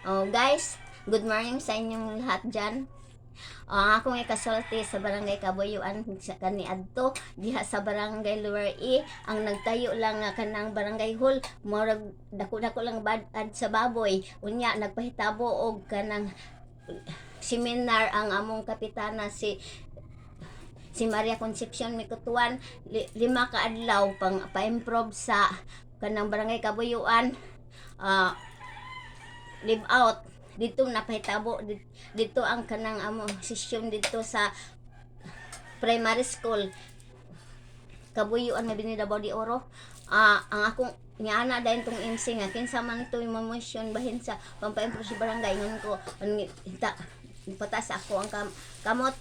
Oh, guys, good morning sa inyong lahat dyan. Akong ikasulti sa barangay Kabuyuan sa kaniadto diha sa barangay Lower E ang nagtayo lang nga kanang barangay hall murag dako-dako lang bad-ad sa baboy unya nagpahitabo og kanang seminar ang among kapitana si Maria Concepcion Mikutuan. Lima ka adlaw pang pa-improve sa kanang barangay Kabuyuan. Live out dito napahitabo dito ang kanang amo session dito sa primary school Kabuyuan nga Binida Body Oro. Ang akong niana dahil tong MC nga kinsa man to yung motion bahin sa pampaimprove sa barangay ngon ko patas ako ang kamot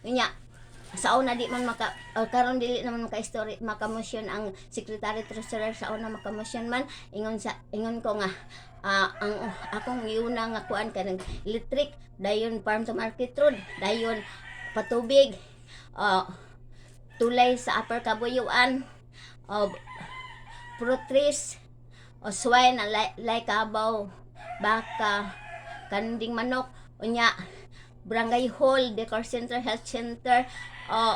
nya sa una di man karon dili naman maka-story maka-motion ang secretary treasurer sa una maka-motion man ingon ko nga ang akong giuna nga kuan kanang electric dayon farm to market road dayon patubig tulay sa Upper Kabuyuan fruit trees swine like kabaw baka kanding manok unya barangay hall decor center health center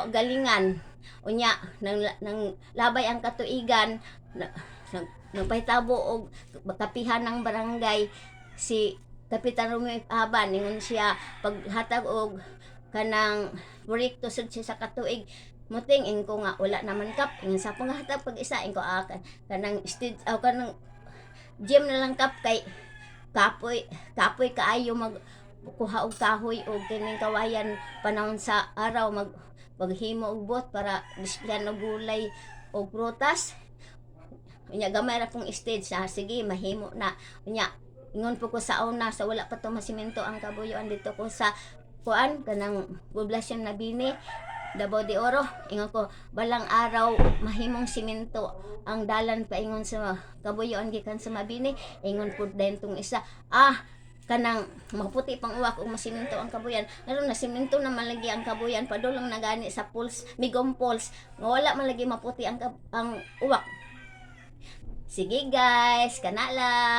galingan unya nang labay ang katuigan nagpahitabo og kapihan ng barangay si Kapitan Romeo Aban ingon siya paghatag og kanang proyekto sud siya sa katuig muting ko nga wala naman kap ingon sa panghatag pag isa ko kanang stage kanang gym na lang kap kay kapoy kaayo mag kuha og kahoy og kining kawayan panahon sa araw maghimo og bot para displayan og gulay og prutas unya gamay ra pong stage sige mahimo na unya ingon po ko sa una sa wala pa to masimento ang Kabuyuan dito ko sa kuan kanang poblasyon na Bini Davao de Oro ingon ko balang araw mahimong simento ang dalan paingon sa Kabuyuan gikan sa Mabini ingon po din tong isa kanang maputi pang uwak ug masimento ang Kabuyan naron na simento na malagi ang Kabuyan padulong na gani sa pulse migong pulse nga wala malagi maputi ang uwak sige guys kana lang.